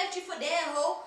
left you for dead, ho.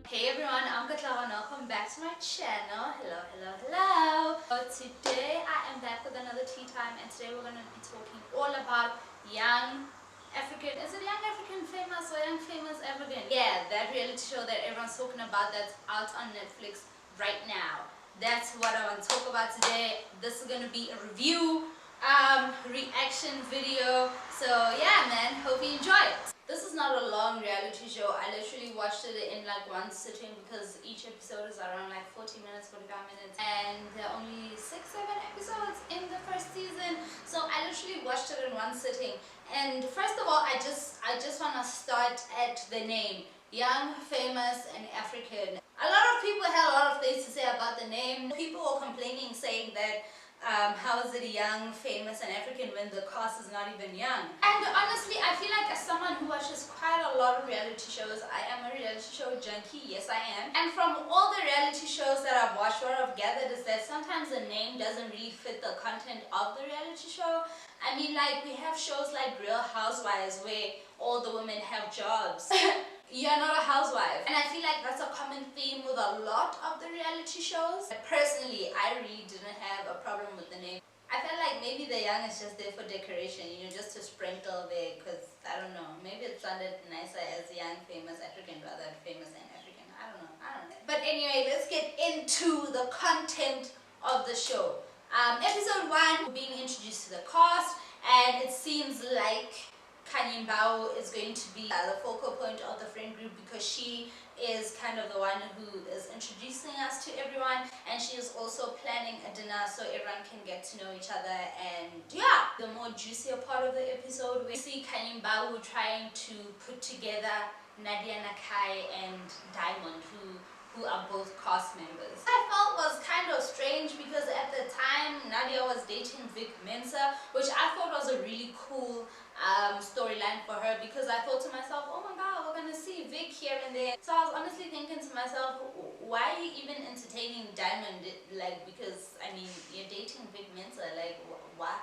Hey everyone, I'm Katlawa and welcome back to my channel. Hello. So today I am back with another tea time, and today we're going to be talking all about young African, is it Young African Famous or Young Famous African? Yeah, that reality show that everyone's talking about that's out on Netflix right now. That's what I want to talk about today. This is going to be a review, reaction video. So yeah man, hope you enjoy it. This is not a long reality show. I literally watched it in like one sitting because each episode is around like 40 minutes, 45 minutes, and there are only 6-7 episodes in the first season. So I literally watched it in one sitting. And first of all, I just want to start at the name, Young, Famous and African. A lot of people had a lot of things to say about the name. People were complaining, saying that how is it young, famous and African when the cast is not even young? And honestly, I feel like as someone who watches quite a lot of reality shows, I am a reality show junkie, yes I am. And from all the reality shows that I've watched, what I've gathered is that sometimes the name doesn't really fit the content of the reality show. I mean, like, we have shows like Real Housewives where all the women have jobs. You're not a housewife. And I feel like that's a common theme with a lot of the reality shows. Personally, I really didn't have a problem with the name. I felt like maybe the young is just there for decoration, you know, just to sprinkle there, because I don't know, maybe it sounded nicer as Young, Famous, African rather than Famous and African. I don't know. But anyway, let's get into the content of the show. Episode 1, we're being introduced to the cast, and it seems like Kanyimbawu is going to be the focal point of the friend group because she is kind of the one who is introducing us to everyone, and she is also planning a dinner so everyone can get to know each other. And yeah, the more juicier part of the episode, we see Kanyimbawu trying to put together Nadia Nakai and Diamond, who are both cast members. I felt was kind of strange because at the time Nadia was dating Vic Mensa, which I thought was a really cool storyline for her, because I thought to myself, oh my god, we're gonna see Vic here and there. So I was honestly thinking to myself, why are you even entertaining Diamond? Like, because I mean, you're dating Vic Mensa, like why?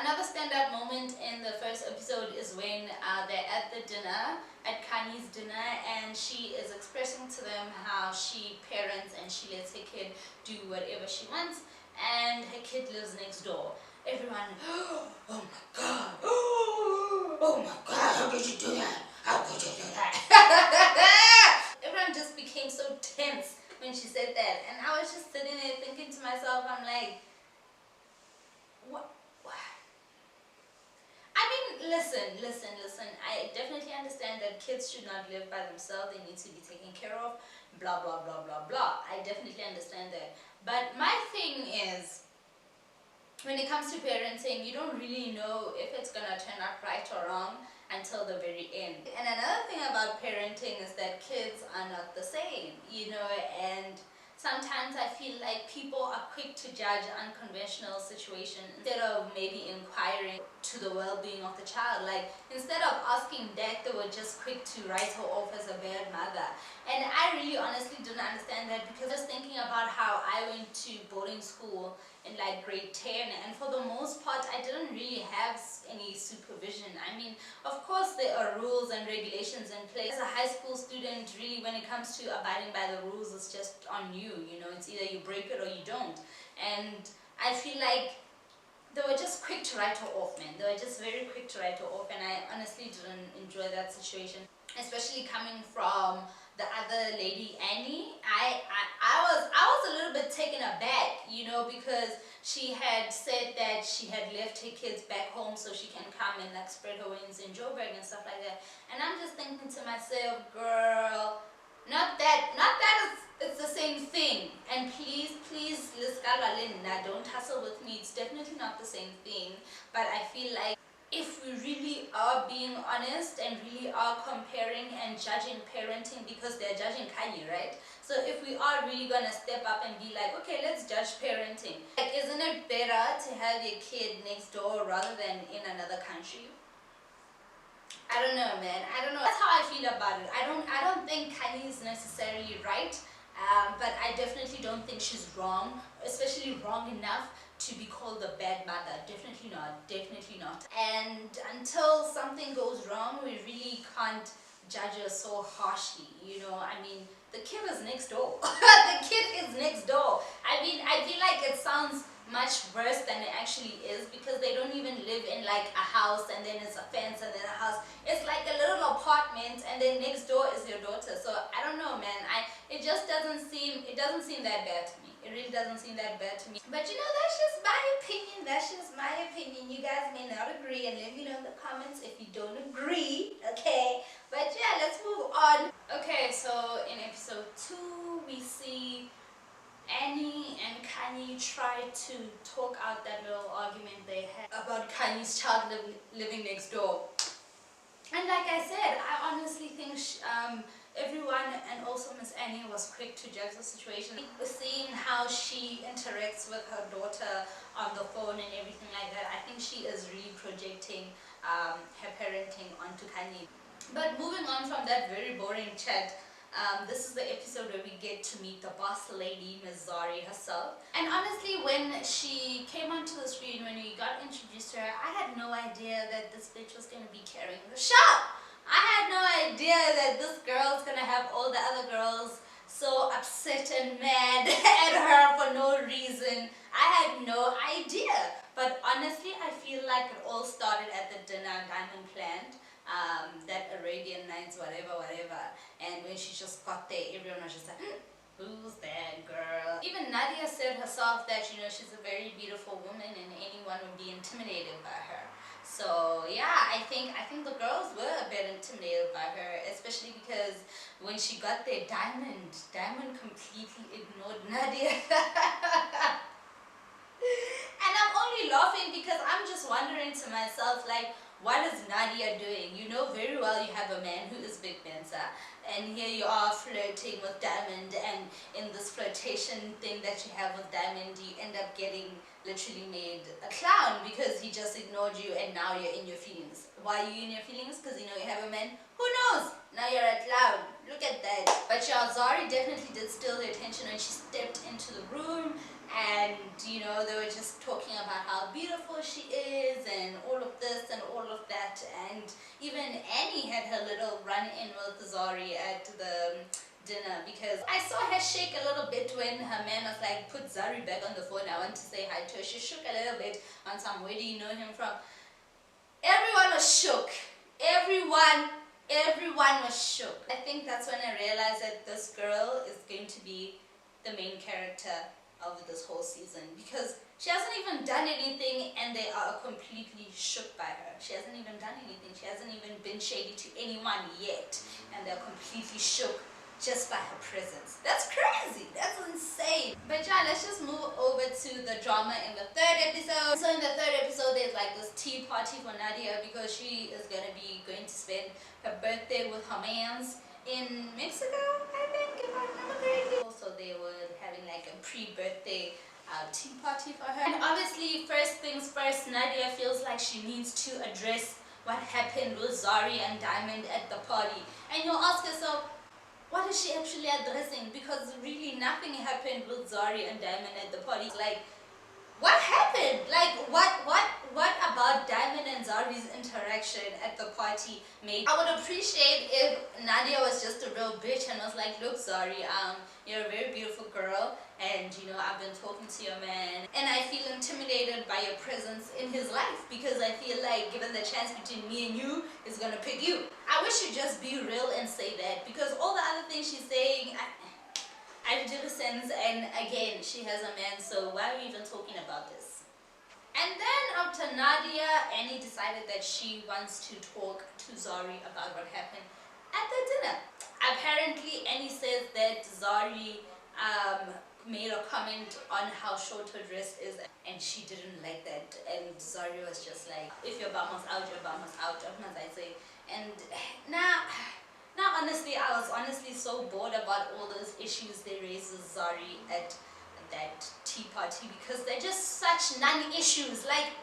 Another standout moment in the first episode is when they're at the dinner, at Kanye's dinner, and she is expressing to them how she parents and she lets her kid do whatever she wants, and her kid lives next door. Everyone, oh my god, oh my god, how could you do that? How could you do that? Everyone just became so tense when she said that, and I was just sitting there thinking to myself, I'm like, what? I mean, listen. I definitely understand that kids should not live by themselves. They need to be taken care of, blah, blah, blah, blah, blah. I definitely understand that. But my thing is, when it comes to parenting, you don't really know if it's going to turn out right or wrong until the very end. And another thing about parenting is that kids are not the same, you know, and sometimes I feel like people are quick to judge unconventional situations instead of maybe inquiring to the well-being of the child. Like, instead of asking that, they were just quick to write her off as a bad mother. And I really honestly didn't understand that, because I was thinking about how I went to boarding school in like grade 10, and for the most part I didn't really have any supervision. I mean, of course there are rules and regulations in place. As a high school student, really, when it comes to abiding by the rules, it's just on you, you know, it's either you break it or you don't. And I feel like they were just quick to write her off, man. They were just very quick to write her off, and I honestly didn't enjoy that situation, especially coming from the other lady, Annie. I was a little bit taken aback, you know, because she had said that she had left her kids back home so she can come and like spread her wings in Joburg and stuff like that. And I'm just thinking to myself, girl, not that it's the same thing. And please, don't tussle with me. It's definitely not the same thing. But I feel like if we really are being honest and really are comparing and judging parenting, because they're judging Kanye, right? So if we are really gonna step up and be like, okay, let's judge parenting. Like, isn't it better to have your kid next door rather than in another country? I don't know, man. I don't know. That's how I feel about it. I don't think Kanye is necessarily right, but I definitely don't think she's wrong, especially wrong enough to be called a bad mother. Definitely not. Definitely not. And until something goes wrong, we really can't judge her so harshly. You know, I mean, the kid is next door. The kid is next door. I mean, I feel like it sounds much worse than it actually is, because they don't even live in like a house and then it's a fence and then a house. It's like a little apartment and then next door is your daughter. So I don't know, man. It just doesn't seem that bad to me. It really doesn't seem that bad to me. But you know, that's just my opinion. That's just my opinion. You guys may not agree, and let me know in the comments if you don't agree. Okay. But yeah, let's move on. Okay, so in episode 2 we see Annie and Kanye tried to talk out that little argument they had about Kanye's child living next door. And like I said, I honestly think everyone, and also Miss Annie, was quick to judge the situation. Seeing how she interacts with her daughter on the phone and everything like that, I think she is really projecting her parenting onto Kanye. But moving on from that very boring chat, this is the episode where we get to meet the boss lady, Ms. Zari herself. And honestly, when she came onto the screen, when we got introduced to her, I had no idea that this bitch was going to be carrying the show. I had no idea that this girl's going to have all the other girls so upset and mad at her for no reason. I had no idea. But honestly, I feel like it all started at the dinner Diamond planned. That Arabian Nights, whatever. And when she just got there, everyone was just like, who's that girl? Even Nadia said herself that, you know, she's a very beautiful woman and anyone would be intimidated by her. So yeah, I think the girls were a bit intimidated by her, especially because when she got there, Diamond completely ignored Nadia. And I'm only laughing because I'm just wondering to myself, like, what is Nadia doing? You know very well you have a man who is Big Mensa, and here you are flirting with Diamond, and in this flirtation thing that you have with Diamond, you end up getting literally made a clown because he just ignored you and now you're in your feelings. Why are you in your feelings? Because you know you have a man? Who knows? Now you're a clown. Look at that. But yeah, Zari definitely did steal the attention when she stepped into the room. And you know, they were just talking about how beautiful she is and all of this and all of that. And even Annie had her little run-in with Zari at the dinner, because I saw her shake a little bit when her man was like, put Zari back on the phone, I want to say hi to her. She shook a little bit on some, where do you know him from? Everyone was shook. Everyone was shook. I think that's when I realized that this girl is going to be the main character of this whole season, because she hasn't even done anything and they are completely shook by her. She hasn't even done anything. She hasn't even been shady to anyone yet, and they're completely shook just by her presence. That's crazy. That's insane. But yeah, let's just move over to the drama in the 3rd episode. So in the 3rd episode, there's like this tea party for Nadia because she is going to spend her birthday with her mans in Mexico, I think, if I remember correctly. Also, they were having like a pre-birthday tea party for her. And obviously, first things first, Nadia feels like she needs to address what happened with Zari and Diamond at the party. And you'll ask yourself, what is she actually addressing? Because really nothing happened with Zari and Diamond at the party. Like, what happened? Like, what about Diamond and Zari's interaction at the party made? I would appreciate if Nadia was just a real bitch and was like, look, Zari, you're a very beautiful girl, and you know, I've been talking to your man, and I feel intimidated by your presence in his life, because I feel like given the chance between me and you, he's gonna pick you. I wish you'd just be real and say that, because all the other things she's saying, I do the sense, and again, she has a man, so why are we even talking about this? And then after Nadia, Annie decided that she wants to talk to Zari about what happened at the dinner. Apparently, Annie says that Zari made a comment on how short her dress is, and she didn't like that. And Zari was just like, if your bum was out, your bum was out, I say. And now, honestly, I was honestly so bored about all those issues they raised with Zari at that tea party, because they're just such non-issues. Like,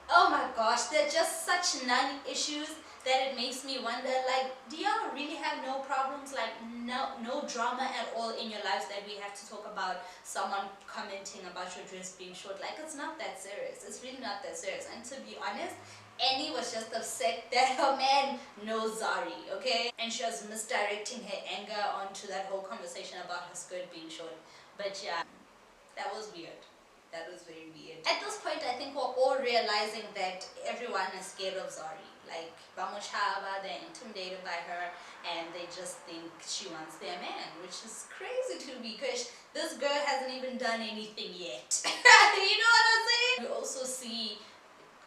Oh my gosh, they're just such non-issues that it makes me wonder, like, do y'all really have no problems, like no drama at all in your lives that we have to talk about someone commenting about your dress being short? Like, it's not that serious. It's really not that serious. And to be honest, Annie was just upset that her man knows Zari, okay? And she was misdirecting her anger onto that whole conversation about her skirt being short. But yeah, that was weird. That was very weird. At this point, I think we're all realizing that everyone is scared of Zari. Like, Bamuchava, they're intimidated by her, and they just think she wants their man, which is crazy to me because this girl hasn't even done anything yet. You know what I'm saying? We also see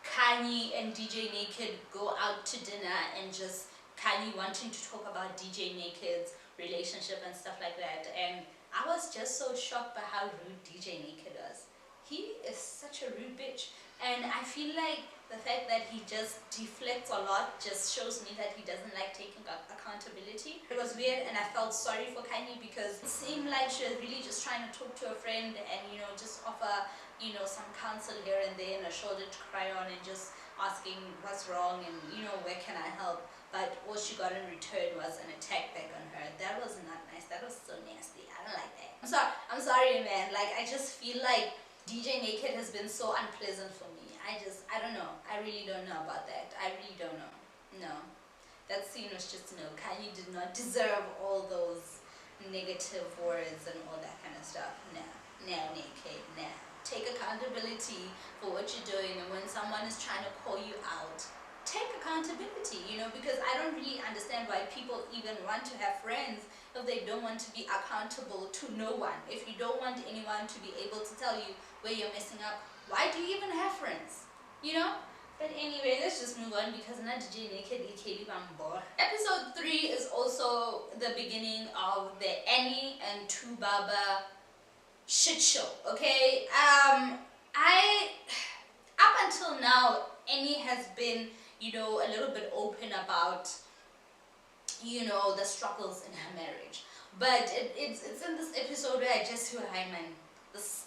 Kanye and DJ Naked go out to dinner, and just Kanye wanting to talk about DJ Naked's relationship and stuff like that. And I was just so shocked by how rude DJ Naked was. He is such a rude bitch. And I feel like the fact that he just deflects a lot just shows me that he doesn't like taking accountability. It was weird, and I felt sorry for Kanye because it seemed like she was really just trying to talk to a friend and, you know, just offer, you know, some counsel here and there and a shoulder to cry on, and just asking what's wrong and, you know, where can I help. But all she got in return was an attack back on her. That was not nice. That was so nasty. I don't like that. I'm sorry, man. Like, I just feel like DJ Naked has been so unpleasant for me. I don't know. I really don't know about that. I really don't know. No. That scene was just, no. Kanye did not deserve all those negative words and all that kind of stuff. No. No, Naked. No. Take accountability for what you're doing, and when someone is trying to call you out, take accountability, you know, because I don't really understand why people even want to have friends if they don't want to be accountable to no one. If you don't want anyone to be able to tell you where you're messing up, why do you even have friends? You know? But anyway, let's just move on because not DJ Naked Episode 3 is also the beginning of the Annie and Tubaba shit show, okay? I up until now, Annie has been, you know, a little bit open about, you know, the struggles in her marriage. But it's in this episode where I just feel, hi man, this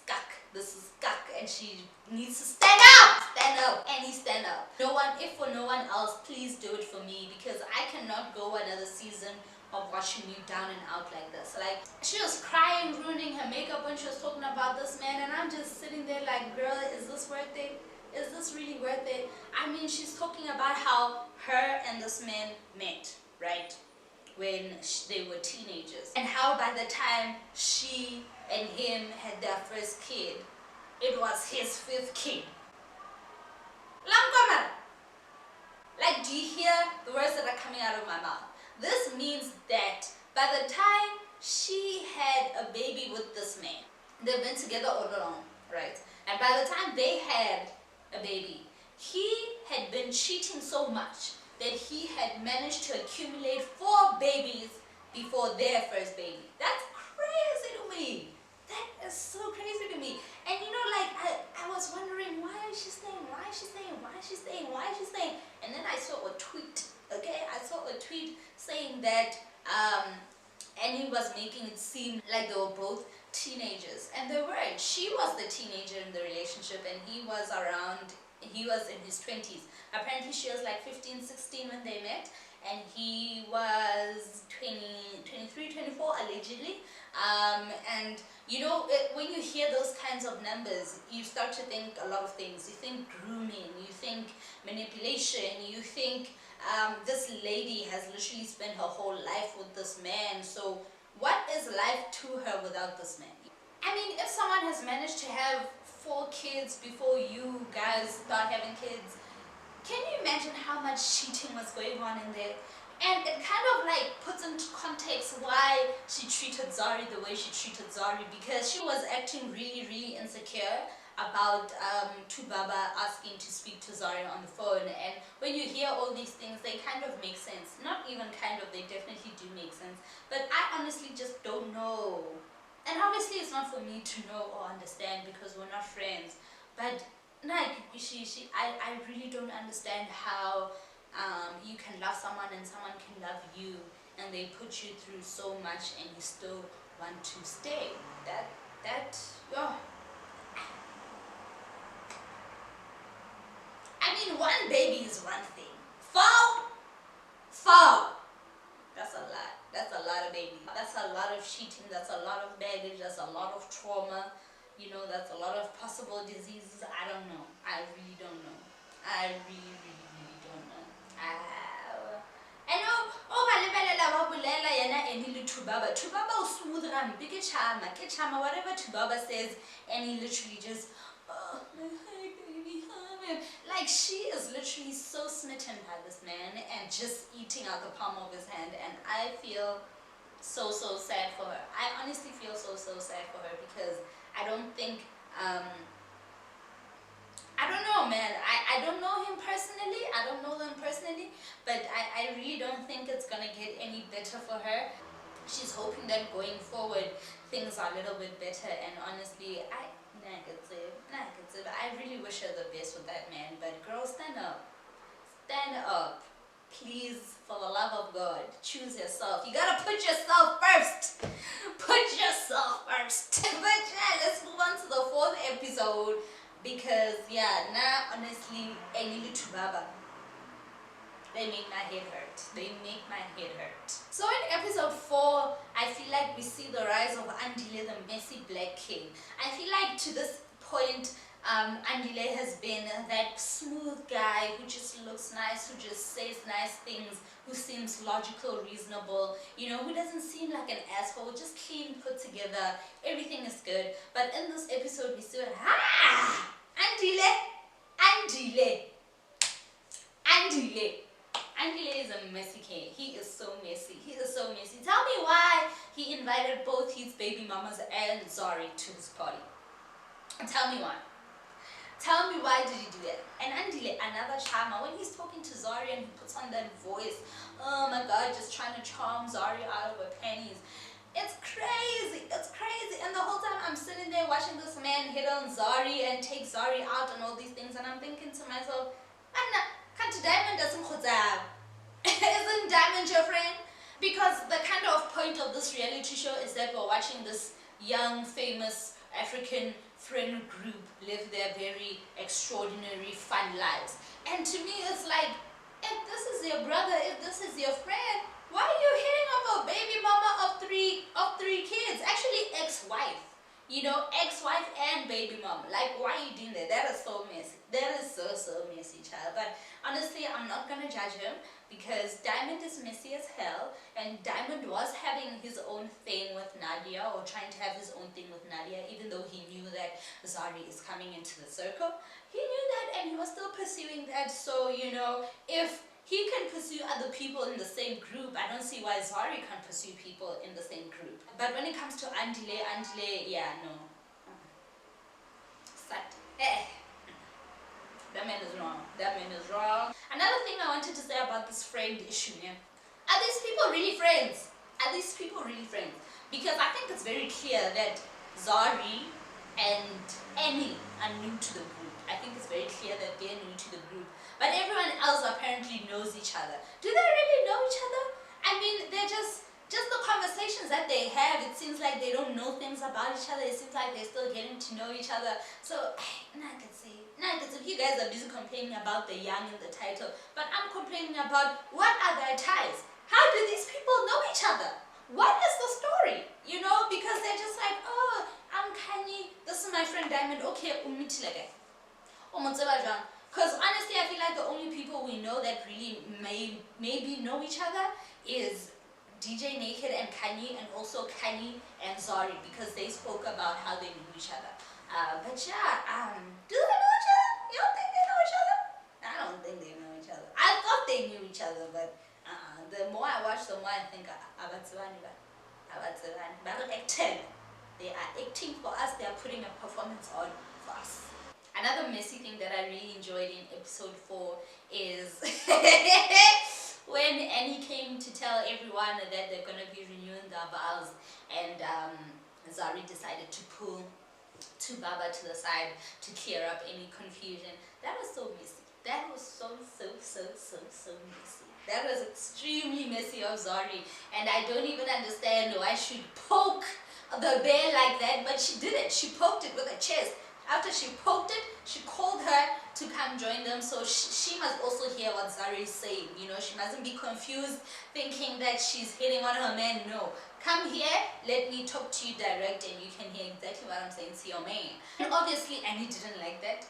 is cuck, and she needs to stand up, Annie, stand up. No one, if for no one else, please do it for me, because I cannot go another season of watching you down and out like this. Like, she was crying, ruining her makeup when she was talking about this man, and I'm just sitting there like, girl, is this worth it? Is this really worth it? I mean, she's talking about how her and this man met, right, when they were teenagers, and how by the time she and him had their first kid, it was his fifth kid. Like, do you hear the words that are coming out of my mouth? This means that by the time she had a baby with this man, they've been together all along, right? And by the time they had a baby, he had been cheating so much that he had managed to accumulate 4 babies before their first baby. That's crazy to me. That is so crazy to me. And you know, like, I was wondering, why is she staying? Why is she staying? Why is she staying? Why is she staying? And then I saw a tweet, okay? I saw a tweet saying that Annie was making it seem like they were both teenagers. And they weren't. She was the teenager in the relationship, and he was in his 20s. Apparently she was like 15, 16 when they met, and he was 20, 23, 24 allegedly. And you know, when you hear those kinds of numbers, you start to think a lot of things. You think grooming, you think manipulation, you think this lady has literally spent her whole life with this man. So what is life to her without this man? I mean, if someone has managed to have 4 kids before you guys start having kids, can you imagine how much cheating was going on in there? And it kind of like puts into context why she treated Zari the way she treated Zari, because she was acting really, really insecure about Tubaba asking to speak to Zari on the phone. And when you hear all these things, they kind of make sense. Not even kind of, they definitely do make sense. But I honestly just don't know. And obviously it's not for me to know or understand because we're not friends. But like, I really don't understand how you can love someone and someone can love you, and they put you through so much and you still want to stay. Oh. I baby is one thing. Four. That's a lot. That's a lot of baby. That's a lot of cheating. That's a lot of baggage. That's a lot of trauma. You know, that's a lot of possible diseases. I don't know. I really don't know. I really, really, really don't know. And Balela yana any Tubaba. Tubaba smooth ram, big chama, whatever Tubaba says, and he literally just hey baby, hi. Like she is literally so smitten by this man and just eating out the palm of his hand, and I feel so sad for her. I honestly feel so sad for her because I don't think I don't know, man. I don't know him personally. I don't know them personally, but I really don't think it's gonna get any better for her. She's hoping that going forward things are a little bit better, and honestly, I really wish her the best with that man. But girl, stand up, please, for the love of God, choose yourself. You gotta put yourself first. But yeah, let's move on to the 4th episode, because yeah, now honestly, any little baba, they make my head hurt. So in episode 4, I feel like we see the rise of Andile, the messy black king. I feel like to this point, Andile has been that smooth guy who just looks nice, who just says nice things, who seems logical, reasonable, you know, who doesn't seem like an asshole, just clean, put together, everything is good. But in this episode, we see Andile is a messy king. He is so messy. Tell me why he invited both his baby mamas and Zari to his party. Tell me why. Tell me why did he do that? And Andile, another charmer, when he's talking to Zari and he puts on that voice, oh my God, just trying to charm Zari out of her panties. It's crazy. And the whole time I'm sitting there watching this man hit on Zari and take Zari out and all these things, and I'm thinking to myself, Anna, can't Diamond doesn't isn't Diamond your friend? Because the kind of point of this reality show is that we're watching this young, famous African friend group live their very extraordinary, fun lives. And to me, it's like, if this is your brother, if this is your friend, why are you hitting up a baby mama of three kids? Actually, ex-wife. You know, ex-wife and baby mom. Like, why are you doing that? That is so messy. That is so messy, child. But honestly, I'm not gonna judge him, because Diamond is messy as hell, and Diamond was having his own thing with Nadia, or trying to have his own thing with Nadia, even though he knew that Zari is coming into the circle. He knew that, and he was still pursuing that. So, you know, if he can pursue other people in the same group, I don't see why Zari can't pursue people in the same group. But when it comes to Andile, yeah, no. That man is wrong. Another thing I wanted to say about this friend issue, yeah. Are these people really friends? Because I think it's very clear that Zari and Annie are new to the group. I think it's very clear that they're new to the group. But everyone else apparently knows each other. Do they really know each other? I mean, they're just the conversations that they have, it seems like they don't know things about each other. It seems like they're still getting to know each other. So, you guys are busy complaining about the young in the title, but I'm complaining about what are their ties? How do these people know each other? What is the story? You know, because they're just like, oh, I'm Kanye, this is my friend Diamond, okay, because honestly, I feel like the only people we know that really maybe know each other is DJ Naked and Kanye, and also Kanye and Zari, because they spoke about how they knew each other. But yeah, do they know each other? You don't think they know each other? I don't think they know each other. I thought they knew each other, but the more I watch, the more I think they are acting for us. They are putting a performance on for us. Another messy thing that I really enjoyed in episode 4 is when Annie came to tell everyone that they're going to be renewing their vows, and Zari decided to pull Baba to the side to clear up any confusion. That was so messy. That was so messy. That was extremely messy of Zari, and I don't even understand why she'd poke the bear like that, but she did it. She poked it with her chest. After she poked it, she called her to come join them. So she must also hear what Zari is saying. You know, she mustn't be confused thinking that she's hitting on her man. No. Come here, let me talk to you direct and you can hear exactly what I'm saying to your man. And obviously Annie didn't like that.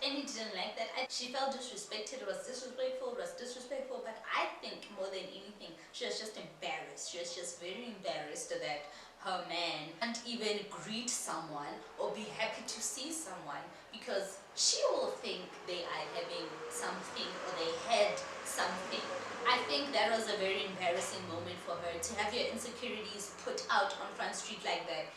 She felt disrespected. It was disrespectful, but I think more than anything, she was just embarrassed. She was just very embarrassed that her man can't even greet someone or be happy to see someone because she will think they are having something or they had something. I think that was a very embarrassing moment for her to have your insecurities put out on Front Street like that.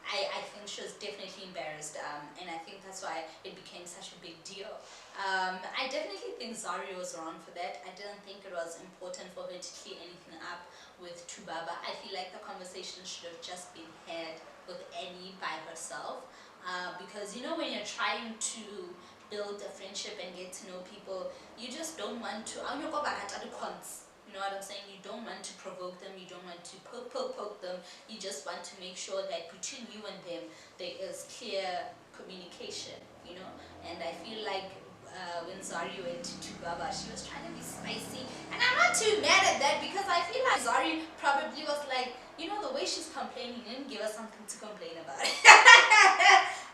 I think she was definitely embarrassed, and I think that's why it became such a big deal. I definitely think Zari was wrong for that. I didn't think it was important for her to clear anything up with Tubaba. I feel like the conversation should have just been had with Annie by herself, because you know when you're trying to build a friendship and get to know people, you just don't want to. You know what I'm saying? You don't want to provoke them. You don't want to poke them. You just want to make sure that between you and them there is clear communication. You know, and I feel like when Zari went to Baba, she was trying to be spicy, and I'm not too mad at that because I feel like Zari probably was like, you know, the way she's complaining didn't give us something to complain about.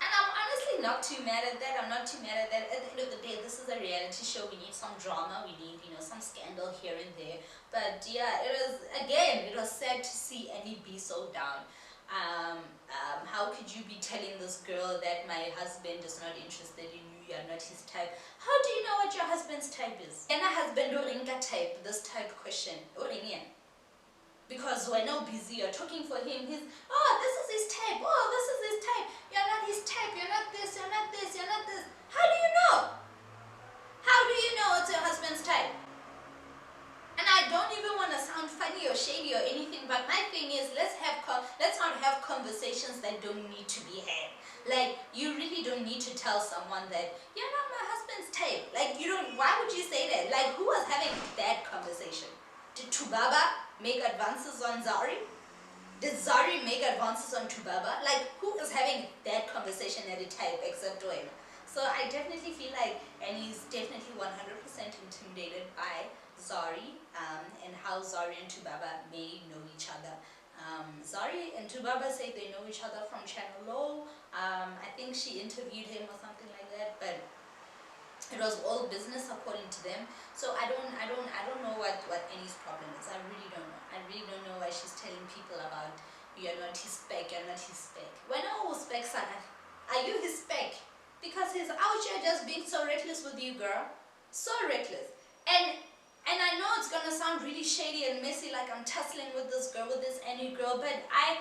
And I'm honestly not too mad at that. I'm not too mad at that. At the end of the day, this is a reality show. We need some drama. We need, you know, some scandal here and there. But yeah, it was sad to see Annie be so down. How could you be telling this girl that my husband is not interested in you, you're not his type? How do you know what your husband's type is? And a husband oringa type, this type question. Oringa. Because we're now busy, you're talking for him, he's, oh, this is his type, oh, this is his type, you're not his type, you're not this, you're not this, you're not this. How do you know? How do you know it's your husband's type? And I don't even want to sound funny or shady or anything, but my thing is, let's not have conversations that don't need to be had. Like, you really don't need to tell someone that you're not my husband's type. Like, you don't, why would you say that? Like, who was having that conversation? Did Tubaba make advances on Zari? Did Zari make advances on Tubaba? Like, who is having that conversation at a time except Wayne? So I definitely feel like Annie's definitely 100% intimidated by Zari, and how Zari and Tubaba may know each other. Zari and Tubaba say they know each other from Channel Low. I think she interviewed him or something like that, but it was all business according to them. So I don't know what Annie's problem is. I really don't know. I really don't know why she's telling people about you're not his spec, you're not his spec. When all specs are you his spec? Because he's out here just being so reckless with you, girl. So reckless. And I know it's gonna sound really shady and messy, like I'm tussling with this girl, with this Annie girl, but I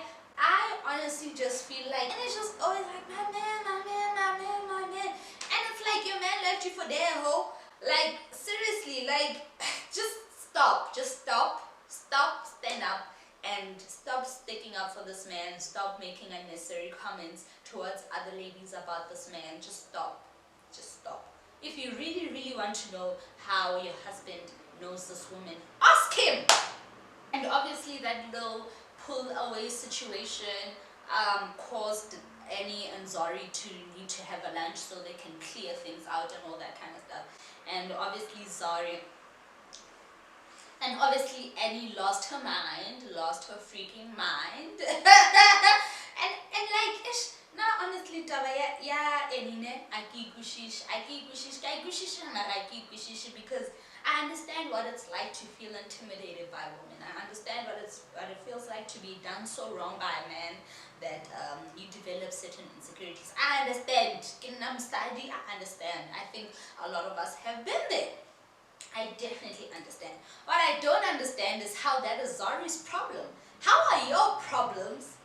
honestly just feel like, and it's just always like, my man. And it's like your man left you for dead, ho. Like, seriously, like, just stop, stand up, and stop sticking up for this man. Stop making unnecessary comments towards other ladies about this man. Just stop. If you really want to know how your husband knows this woman, ask him. And obviously that little pull away situation caused Annie and Zari to need to have a lunch so they can clear things out and all that kind of stuff. And obviously Annie lost her freaking mind. and like, ish, now honestly, because I understand what it's like to feel intimidated by women. I understand what it feels like to be done so wrong by a man that you develop certain insecurities. I understand. I understand. I think a lot of us have been there. I definitely understand. What I don't understand is how that is Zari's problem. How are your problems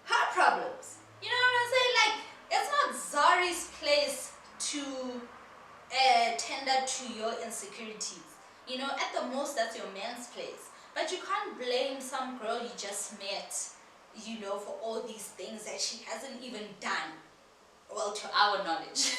her problems? You know what I'm saying? Like, it's not Zari's place to tender to your insecurities. You know, at the most, that's your man's place. But you can't blame some girl you just met, you know, for all these things that she hasn't even done. Well, to our knowledge,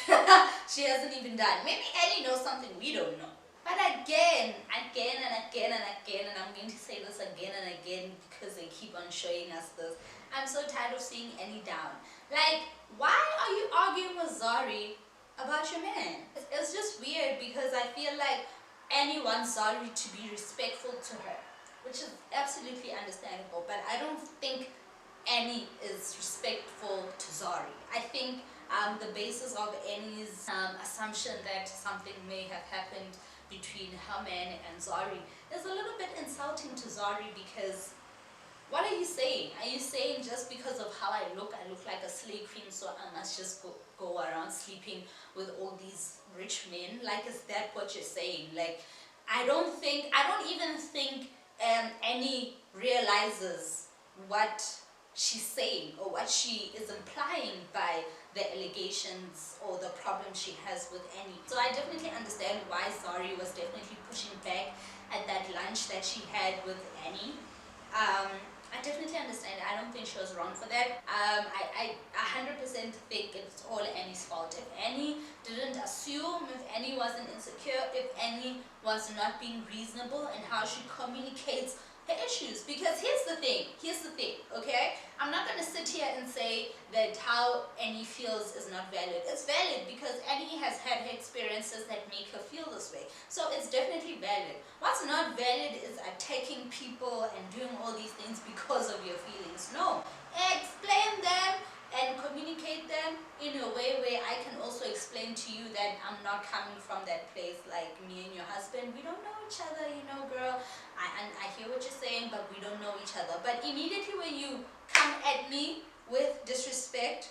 she hasn't even done. Maybe Ellie knows something we don't know. But again, and I'm going to say this again and again because they keep on showing us this. I'm so tired of seeing Annie down. Like, why are you arguing with Zari about your man. It's just weird because I feel like Annie wants Zari to be respectful to her, which is absolutely understandable, but I don't think Annie is respectful to Zari. I think the basis of Annie's assumption that something may have happened between her man and Zari is a little bit insulting to Zari, because what are you saying? Are you saying just because of how I look like a slay queen, so I must just go around sleeping with all these rich men? Like, is that what you're saying? Like, I don't even think Annie realizes what she's saying or what she is implying by the allegations or the problem she has with Annie. So I definitely understand why Zari was definitely pushing back at that lunch that she had with Annie. I definitely understand. I don't think she was wrong for that. I 100% think it's all Annie's fault. If Annie didn't assume, if Annie wasn't insecure, if Annie was not being reasonable in how she communicates her issues. Because here's the thing, okay? I'm not going to sit here and say that how Annie feels is not valid. It's valid because Annie has had her experiences that make her feel this way. So it's definitely valid. What's not valid is attacking people and doing all these things because of your feelings. No. Explain them and communicate them in a way where I can also explain to you that I'm not coming from that place. Like, me and your husband, we don't know each other, you know, girl. I hear what you're saying, but we don't know each other. But immediately when you come at me with disrespect,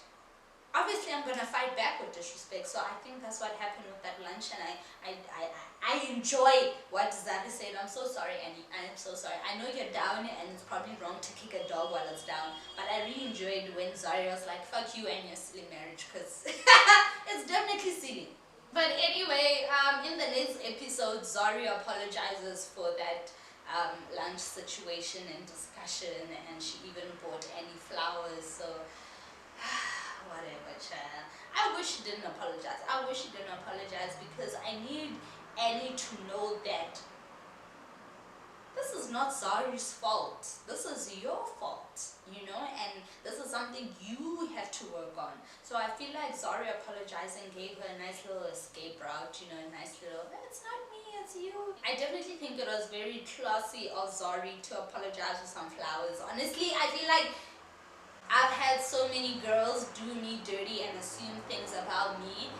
obviously I'm gonna fight back with disrespect. So I think that's what happened with that lunch, and I enjoy what Zari said. I'm so sorry, Annie. I'm so sorry. I know you're down, and it's probably wrong to kick a dog while it's down, but I really enjoyed when Zari was like, "Fuck you and your silly marriage," because it's definitely silly. But anyway, in the next episode, Zari apologizes for that lunch situation and discussion, and she even bought Annie flowers. So whatever, child. I wish she didn't apologize. Because I need Annie to know that this is not Zari's fault. This is your fault, you know, and this is something you have to work on. So I feel like Zari apologizing gave her a nice little escape route, you know, a nice little, it's not me, it's you. I definitely think it was very classy of Zari to apologize for some flowers. Honestly, I feel like I've had so many girls do me dirty and assume things about me,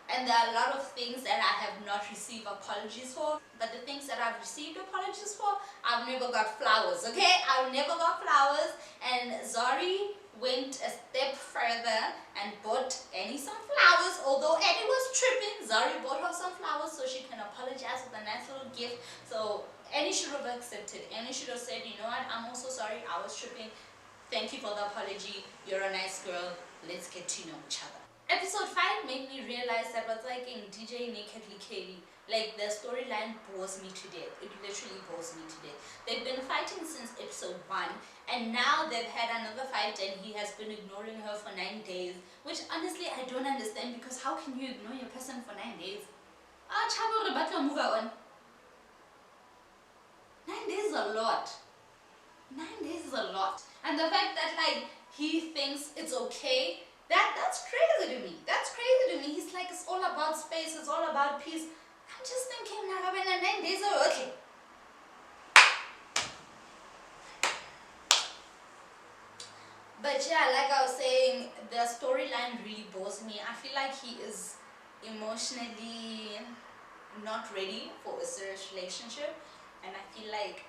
and there are a lot of things that I have not received apologies for, but the things that I've received apologies for, I've never got flowers, okay? I've never got flowers, and Zari went a step further and bought Annie some flowers. Although Annie was tripping, Zari bought her some flowers so she can apologize with a nice little gift. So Annie should have accepted. Annie should have said, you know what, I'm also sorry, I was tripping. Thank you for the apology. You're a nice girl. Let's get to know each other. Episode 5 made me realize that what's like in DJ Nakedly Katie, like, the storyline bores me to death. It literally bores me to death. They've been fighting since episode 1, and now they've had another fight and he has been ignoring her for 9 days, which honestly I don't understand, because how can you ignore your person for 9 days? Chabo, but move on. 9 days is a lot. 9 days is a lot. And the fact that, like, he thinks it's okay, that's crazy to me. That's crazy to me. He's like, it's all about space, it's all about peace. I'm just thinking, 9 days are okay. But yeah, like I was saying, the storyline really bores me. I feel like he is emotionally not ready for a serious relationship, and I feel like,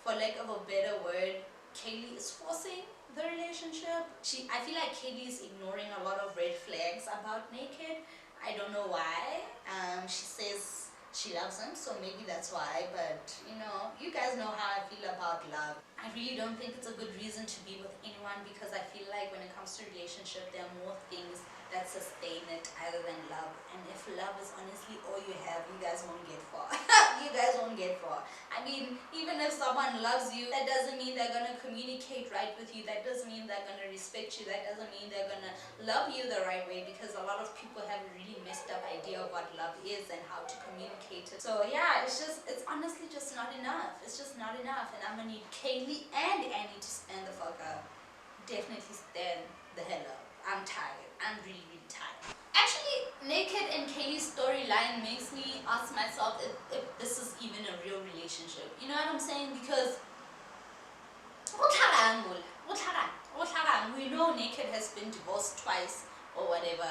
for lack of a better word, Kaylee is forcing the relationship. I feel like Kaylee is ignoring a lot of red flags about Naked. I don't know why. She says she loves him, so maybe that's why. But you know, you guys know how I feel about love. I really don't think it's a good reason to be with anyone, because I feel like when it comes to relationship, there are more things that sustain it other than love. And if love is honestly all you have, you guys won't get far. You guys won't get far. I mean, even if someone loves you, that doesn't mean they're gonna communicate right with you. That doesn't mean they're gonna respect you. That doesn't mean they're gonna love you the right way, because a lot of people have a really messed up idea of what love is and how to communicate it. So yeah, it's honestly just not enough. It's just not enough, and I'm gonna need Kaylee and Annie to stand the fuck up. Definitely stand the hell up. I'm tired. I'm really, really tired. Actually, Naked and Kaylee's storyline makes me ask myself if this is even a real relationship. You know what I'm saying? Because we know Naked has been divorced twice or whatever,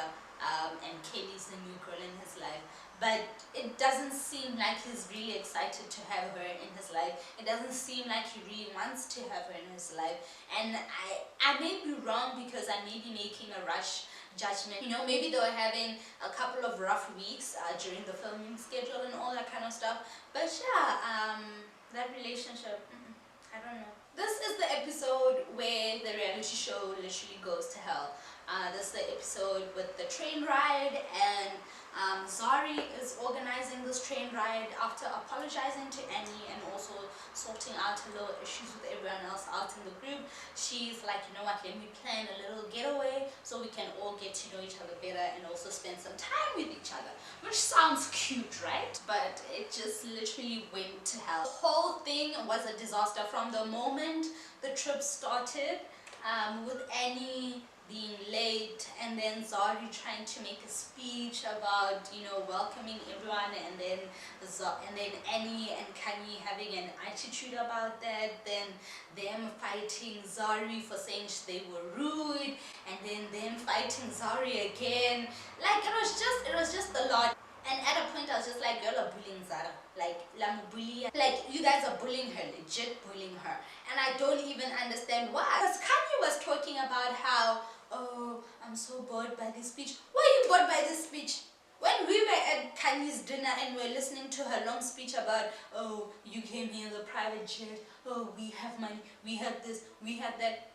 and Kaylee's the new girl in his life. But it doesn't seem like he's really excited to have her in his life. It doesn't seem like he really wants to have her in his life. And I may be wrong because I may be making a rush judgment. You know, maybe they were having a couple of rough weeks during the filming schedule and all that kind of stuff. But yeah, that relationship, I don't know. This is the episode where the reality show literally goes to hell. This is the episode with the train ride, and Zari is organizing this train ride after apologizing to Annie and also sorting out her little issues with everyone else out in the group. She's like, you know what, let me plan a little getaway so we can all get to know each other better and also spend some time with each other. Which sounds cute, right? But it just literally went to hell. The whole thing was a disaster from the moment the trip started, with Annie being late and then Zari trying to make a speech about, you know, welcoming everyone, and then Annie and Kanye having an attitude about that, then them fighting Zari for saying they were rude, and then them fighting Zari again. Like, it was just a lot. And at a point I was just like, y'all are bullying Zara. Like, you guys are bullying her, legit bullying her. And I don't even understand why. Because Kanye was talking about how, oh, I'm so bored by this speech. Why are you bored by this speech? When we were at Kanye's dinner and we were listening to her long speech about, oh, you came here in the private jet, oh, we have money, we have this, we have that.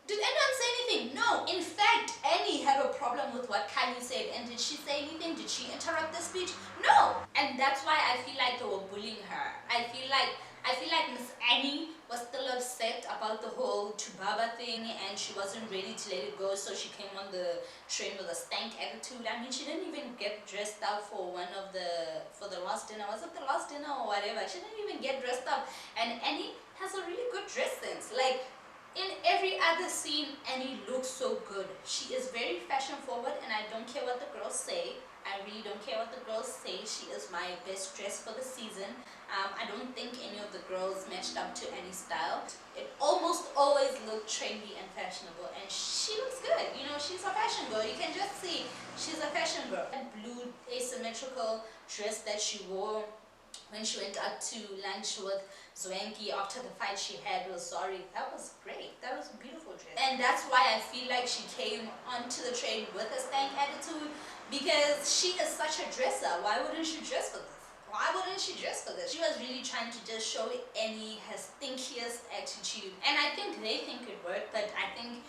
Did anyone say anything? No. In fact, Annie had a problem with what Kanye said. And did she say anything? Did she interrupt the speech? No. And that's why I feel like they were bullying her. I feel like Miss Annie was still upset about the whole Tubaba thing, and she wasn't ready to let it go, so she came on the train with a stank attitude. I mean, she didn't even get dressed up for the last dinner. Was it the last dinner or whatever? She didn't even get dressed up. And Annie has a really good dress sense. Like, in every other scene, Annie looks so good. She is very fashion forward, and I don't care what the girls say. I really don't care what the girls say. She is my best dress for the season. I don't think any of the girls matched up to Annie's style. It almost always looked trendy and fashionable, and she looks good. You know, she's a fashion girl. You can just see she's a fashion girl. That blue asymmetrical dress that she wore when she went out to lunch with Zwenki after the fight she had with Zari, that was great. That was a beautiful dress. And that's why I feel like she came onto the train with a stank attitude, because she is such a dresser. Why wouldn't she dress for this? Why wouldn't she dress for this? She was really trying to just show Annie her stinkiest attitude. And I think they think it worked, but I think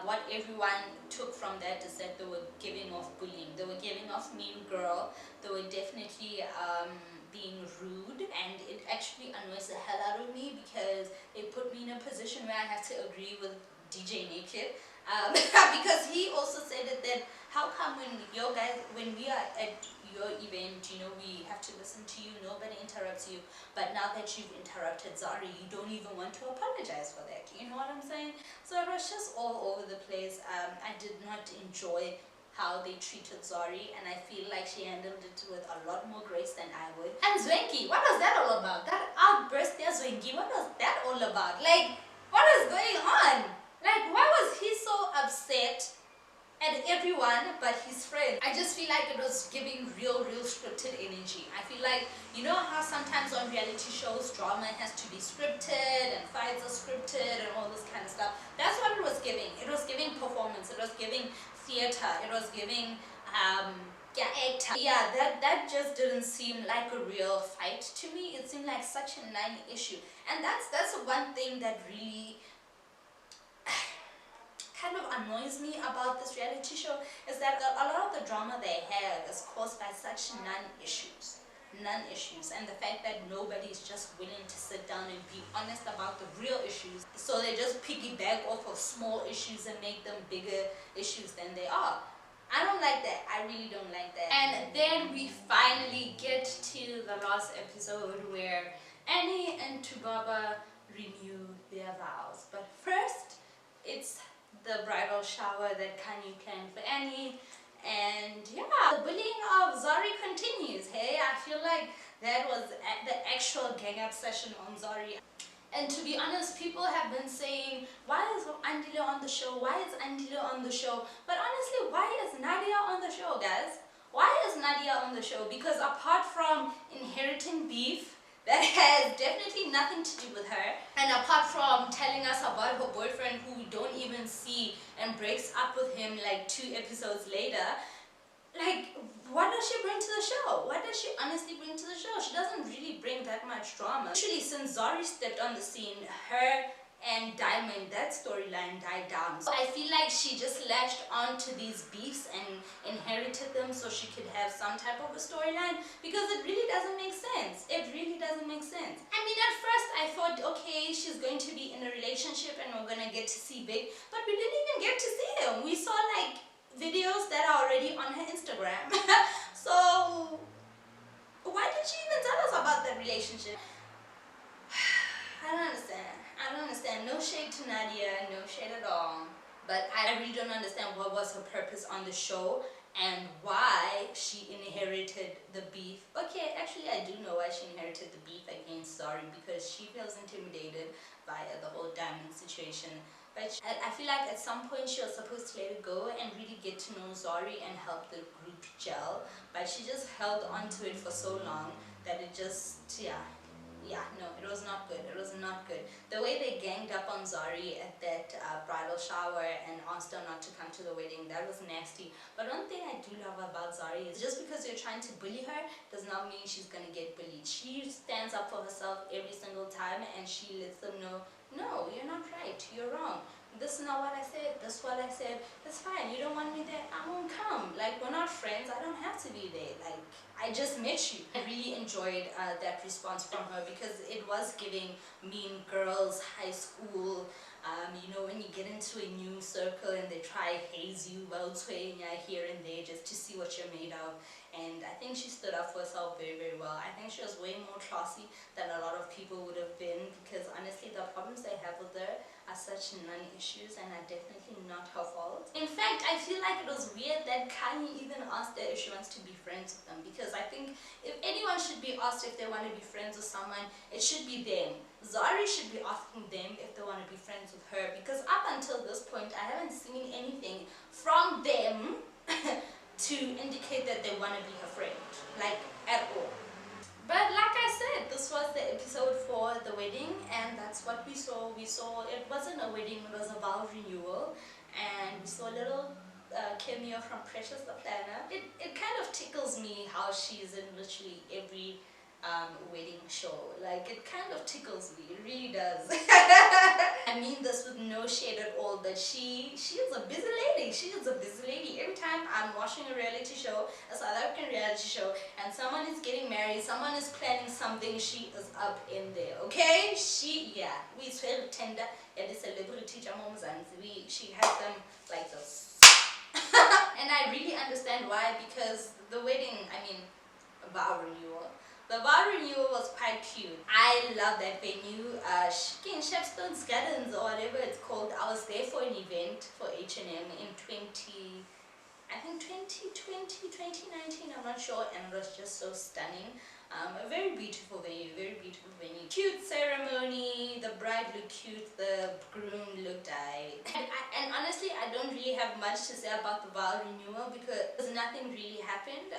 what everyone took from that is that they were giving off bullying. They were giving off mean girl. They were definitely being rude, and it actually annoys the hell out of me because it put me in a position where I have to agree with DJ Naked, because he also said that how come when we are at your event, you know, we have to listen to you, nobody interrupts you, but now that you've interrupted Zari, you don't even want to apologize for that. You know what I'm saying? So it was just all over the place. I did not enjoy how they treated Zari, and I feel like she handled it with a lot more grace than I would. And Zwenki, what was that all about? That outburst there, Zwenki, what was that all about? Like, what is going on? Like, why was he so upset at everyone but his friend? I just feel like it was giving real scripted energy. I feel like, you know how sometimes on reality shows drama has to be scripted and fights are scripted and all this kind of stuff. That's what it was giving. It was giving performance. It was giving theater. It was giving actor. Yeah, that just didn't seem like a real fight to me. It seemed like such a non-issue, and that's one thing that really kind of annoys me about this reality show, is that a lot of the drama they have is caused by such non-issues, and the fact that nobody's just willing to sit down and be honest about the real issues, so they just piggyback off of small issues and make them bigger issues than they are. I don't like that. I really don't like that. And then we finally get to the last episode where Annie and Tubaba renew their vows. But first, it's the bridal shower that Kanye planned for Annie. And yeah, the bullying of Zari continues. Hey, I feel like that was the actual gang up session on Zari. And to be honest, people have been saying, why is Andile on the show? Why is Andile on the show? But honestly, why is Nadia on the show, guys? Why is Nadia on the show? Because apart from inheriting beef, that has definitely nothing to do with her. And apart from telling us about her boyfriend who we don't even see and breaks up with him like 2 episodes later, like, what does she bring to the show? What does she honestly bring to the show? She doesn't really bring that much drama. Actually, since Zari stepped on the scene, her and Diamond, that storyline died down. So I feel like she just latched onto these beefs and inherited them so she could have some type of a storyline, because it really doesn't make sense. It really doesn't make sense. I mean, at first I thought, okay, she's going to be in a relationship and we're gonna get to see Big, but we didn't even get to see him. We saw like videos that are already on her Instagram. So why did she even tell us about that relationship? I don't understand. I don't understand. No shade to Nadia, no shade at all. But I really don't understand what was her purpose on the show and why she inherited the beef. Okay, actually I do know why she inherited the beef against Zari, because she feels intimidated by the whole Diamond situation. But I feel like at some point she was supposed to let it go and really get to know Zari and help the group gel. But she just held on to it for so long that it just, no, it was not good. It was not good. The way they ganged up on Zari at that bridal shower and asked her not to come to the wedding, that was nasty. But one thing I do love about Zari is just because you're trying to bully her does not mean she's going to get bullied. She stands up for herself every single time and she lets them know, no, you're not right, you're wrong. This is not what I said, this is what I said. It's fine, you don't want me there, I won't come. Like, we're not friends, I don't have to be there. Like, I just met you. I really enjoyed that response from her, because it was giving Mean Girls high school. You know, when you get into a new circle and they try haze you here and there just to see what you're made of. And I think she stood up for herself very, very well. I think she was way more classy than a lot of people would have been, because honestly the problems they have with her are such non-issues and are definitely not her fault. In fact, I feel like it was weird that Kanye even asked her if she wants to be friends with them, because I think if anyone should be asked if they want to be friends with someone, it should be them. Zari should be asking them if they want to be friends with her, because up until this point I haven't seen anything from them to indicate that they want to be her friend, like at all. But like I said, this was the episode for the wedding, and that's what we saw. We saw, it wasn't a wedding, it was a vow renewal, and we saw a little cameo from Precious the Planner. It kind of tickles me how she's in literally every wedding show. Like, it kind of tickles me, it really does. I mean this with no shade at all, but she is a busy lady. She is a busy lady. Every time I'm watching a reality show, a South African reality show, and someone is getting married, someone is planning something, she is up in there, okay? We swear tender, and the celebrity she has them like this. And I really understand why, because the wedding, I mean, vow renewal. The vow renewal was quite cute. I love that venue. King Shepstone's Gardens, or whatever it's called. I was there for an event for H&M in 2019, I'm not sure, and it was just so stunning. A very beautiful venue, very beautiful venue. Cute ceremony, the bride looked cute, the groom looked aight. And honestly, I don't really have much to say about the vow renewal because nothing really happened.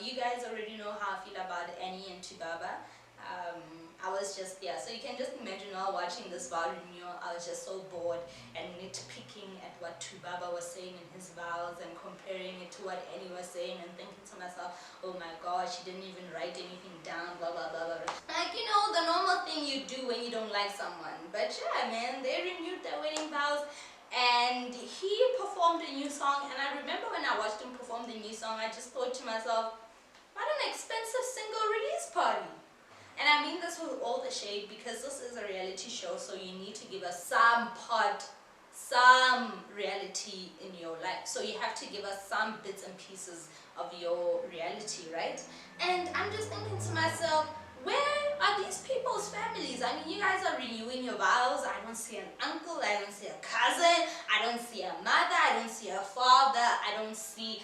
You guys already know how I feel about Annie and Tubaba. I was just, so you can just imagine while watching this vow renewal, I was just so bored and nitpicking at what Tubaba was saying in his vows and comparing it to what Annie was saying and thinking to myself, oh my god, she didn't even write anything down, blah blah blah blah. Like, you know, the normal thing you do when you don't like someone. But yeah, man, they renewed their wedding vows. And he performed a new song, and I remember when I watched him perform the new song, I just thought to myself, what an expensive single release party. And I mean this with all the shade, because this is a reality show, so you need to give us some reality in your life. So you have to give us some bits and pieces of your reality, right? And I'm just thinking to myself, Where are these people's families? I mean, you guys are renewing your vows. I don't see an uncle, I don't see a cousin, I don't see a mother, I don't see a father, I only see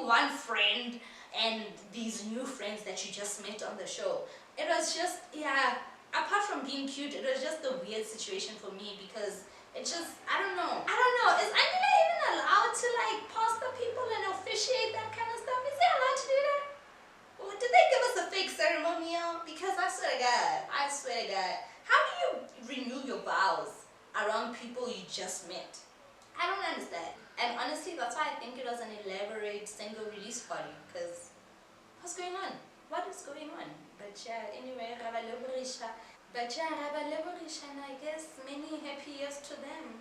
one friend and these new friends that you just met on the show. It was just, yeah, apart from being cute, it was just a weird situation for me because it just, I don't know. Is Angela even allowed to like pastor people and officiate that kind of stuff? Is he allowed to do that? Or did they give us a fake ceremonial? Because I swear to God, how do you renew your vows around people you just met? I don't understand. And honestly, that's why I think it was an elaborate single release party. Because what's going on? What is going on? But yeah, anyway, Rabaloborisha. And I guess many happy years to them.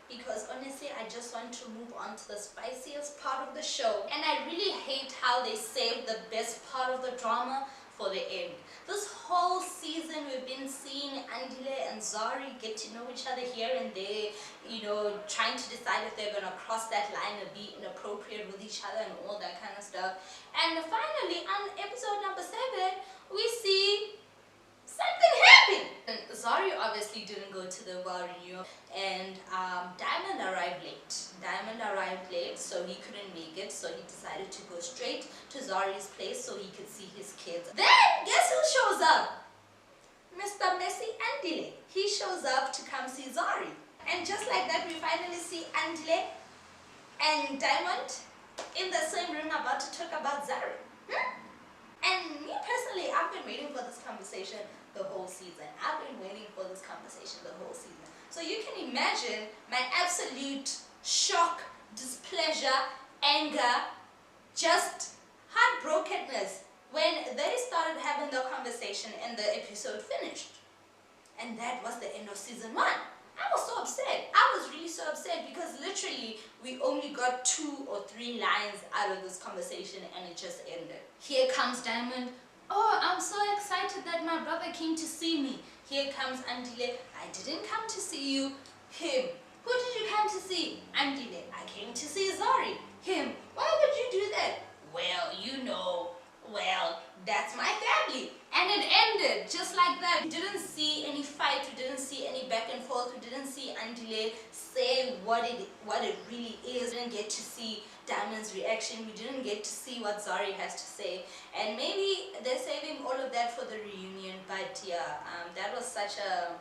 Because honestly, I just want to move on to the spiciest part of the show. And I really hate how they saved the best part of the drama for the end. This whole season we've been seeing Andile and Zari get to know each other here and there, trying to decide if they're going to cross that line and be inappropriate with each other and all that kind of stuff. And finally, on episode number 7, we see something happened. And Zari obviously didn't go to the vow renewal, and Diamond arrived late, so he couldn't make it, so he decided to go straight to Zari's place so he could see his kids. Then guess who shows up? Mr. Messi Andile. He shows up to come see Zari, and just like that we finally see Andile and Diamond in the same room about to talk about Zari. And me personally, I've been waiting for this conversation the whole season. So you can imagine my absolute shock, displeasure, anger, just heartbrokenness when they started having the conversation and the episode finished. And that was the end of season 1. I was so upset. I was really so upset because literally we only got 2 or 3 lines out of this conversation and it just ended. Here comes Diamond. Oh, I'm so excited that my brother came to see me. Here comes Andile. I didn't come to see you. Him. Who did you come to see? Andile. I came to see Zari. Him. Why would you do that? Well, that's my family. And it ended just like that. We didn't see any fight, we didn't see any back and forth, we didn't see Andile say what it really is. We didn't get to see Diamond's reaction, we didn't get to see what Zari has to say. And maybe they're saving all of that for the reunion, but yeah, that was such a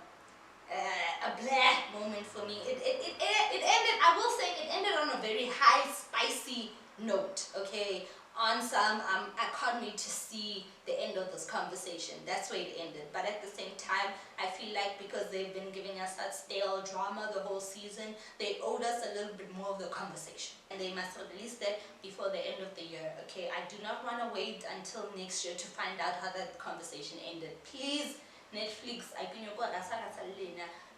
black moment for me. It ended, I will say, it ended on a very high, spicy note, okay? On some, I can't wait to see the end of this conversation. That's where it ended. But at the same time, I feel like because they've been giving us that stale drama the whole season, they owed us a little bit more of the conversation. And they must release that before the end of the year, okay? I do not want to wait until next year to find out how that conversation ended. Please, Netflix,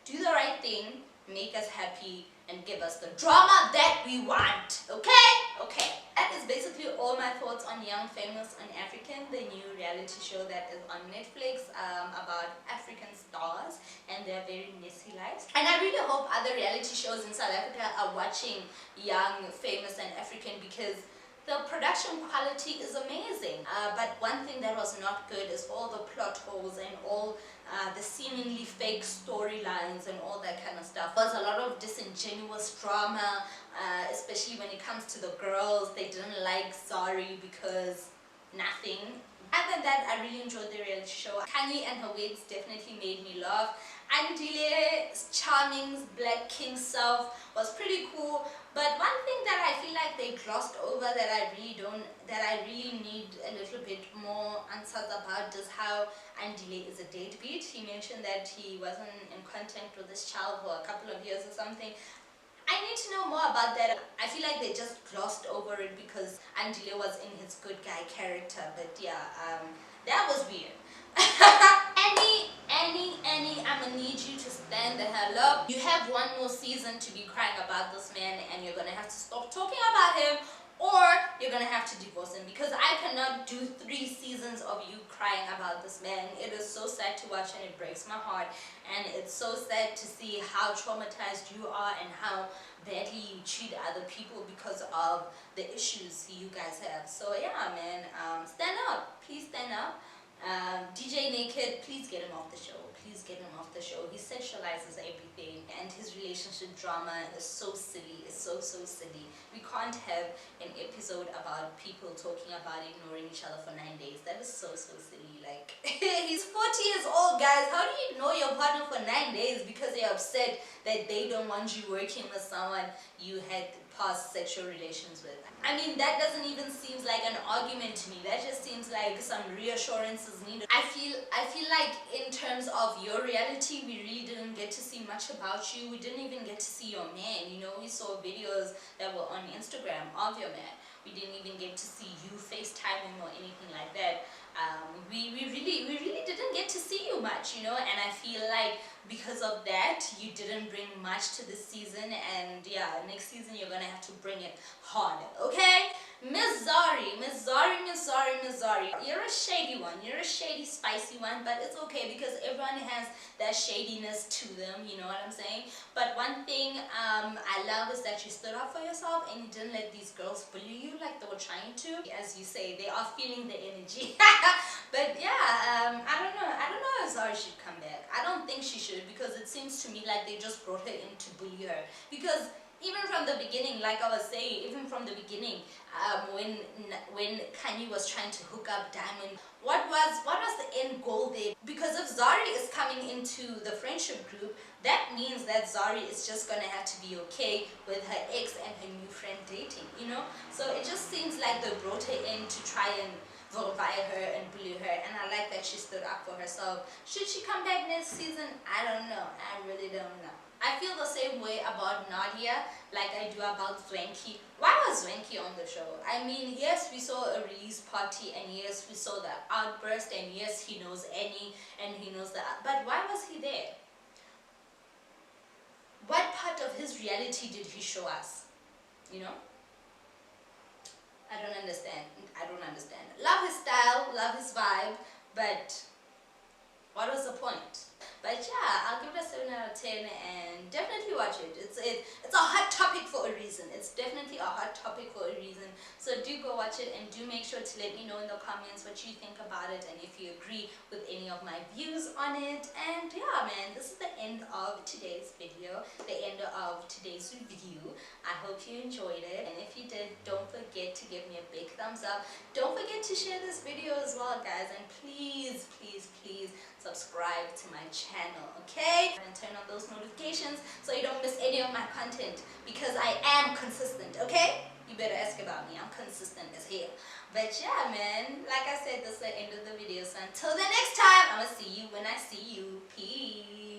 do the right thing, make us happy, and give us the drama that we want, okay? Okay. That is basically all my thoughts on Young, Famous, and African, the new reality show that is on Netflix about African stars and their very messy lives. And I really hope other reality shows in South Africa are watching Young, Famous, and African because the production quality is amazing. But one thing that was not good is all the plot holes and all the seemingly fake storylines and all that kind of stuff. There was a lot of disingenuous drama, especially when it comes to the girls. They didn't like Zari because nothing. Other than that, I really enjoyed the reality show. Kanye and her wigs definitely made me laugh. Andile's charming Black King self was pretty cool. But one thing that I feel like they glossed over that I really need a little bit more answers about is how Andile is a deadbeat. He mentioned that he wasn't in contact with this child for a couple of years or something. I need to know more about that. I feel like they just glossed over it because Andile was in his good guy character. But yeah, that was weird. Annie, I'm gonna need you to stand the hell up. You have one more season to be crying about this man and you're gonna have to stop talking about him, or you're gonna have to divorce him, because I cannot do 3 seasons of you crying about this man. It is so sad to watch and it breaks my heart, and it's so sad to see how traumatized you are and how badly you treat other people because of the issues you guys have. So yeah, man, stand up. please stand up. DJ Naked, please get him off the show. Please get him off the show. He sexualizes everything, and his relationship drama is so silly. It's so silly. We can't have an episode about people talking about ignoring each other for 9 days. That is so silly. Like, he's 40 years old, guys. How do you ignore your partner for 9 days because they're upset that they don't want you working with someone you had past sexual relations with? I mean, that doesn't even seem like an argument to me. That just seems like some reassurances needed. I feel like in terms of your reality, we really didn't get to see much about you. We didn't even get to see your man. You know, we saw videos that were on Instagram of your man. We didn't even get to see you FaceTime him or anything like that. We really didn't get to see you much, you know, and I feel like because of that you didn't bring much to this season, and yeah, next season you're gonna have to bring it harder, okay? Miss Zari, you're a shady one, you're a shady spicy one, but it's okay because everyone has that shadiness to them, you know what I'm saying? But one thing I love is that you stood up for yourself and you didn't let these girls bully you like they were trying to. As you say, they are feeling the energy. But yeah, I don't know if Zari should come back. I don't think she should, because it seems to me like they just brought her in to bully her. Because even from the beginning, like I was saying, even from the beginning, when Kanye was trying to hook up Diamond, what was the end goal there? Because if Zari is coming into the friendship group, that means that Zari is just gonna have to be okay with her ex and her new friend dating, you know? So it just seems like they brought her in to try and vilify her and bully her, and I like that she stood up for herself. Should she come back next season? I don't know. I really don't know. I feel the same way about Nadia like I do about Zwenki. Why was Zwenki on the show? I mean, yes, we saw a release party, and yes, we saw the outburst, and yes, he knows Annie, and he knows that. But why was he there? What part of his reality did he show us? You know? I don't understand. Love his style, love his vibe, but what was the point? But yeah, I'll give it a 7 out of 10 and definitely watch it. It's a hot topic for a reason. It's definitely a hot topic for a reason. So do go watch it, and do make sure to let me know in the comments what you think about it and if you agree with any of my views on it. And yeah, man, this is the end of today's video, the end of today's review. I hope you enjoyed it, and if you did, don't forget to give me a big thumbs up. Don't forget to share this video as well, guys, and please subscribe to my channel, okay? And turn on those notifications so you don't miss any of my content, because I am consistent, okay? You better ask about me. I'm consistent as hell. But yeah, man, like I said, this is the end of the video, so until the next time, I'm gonna see you when I see you. Peace.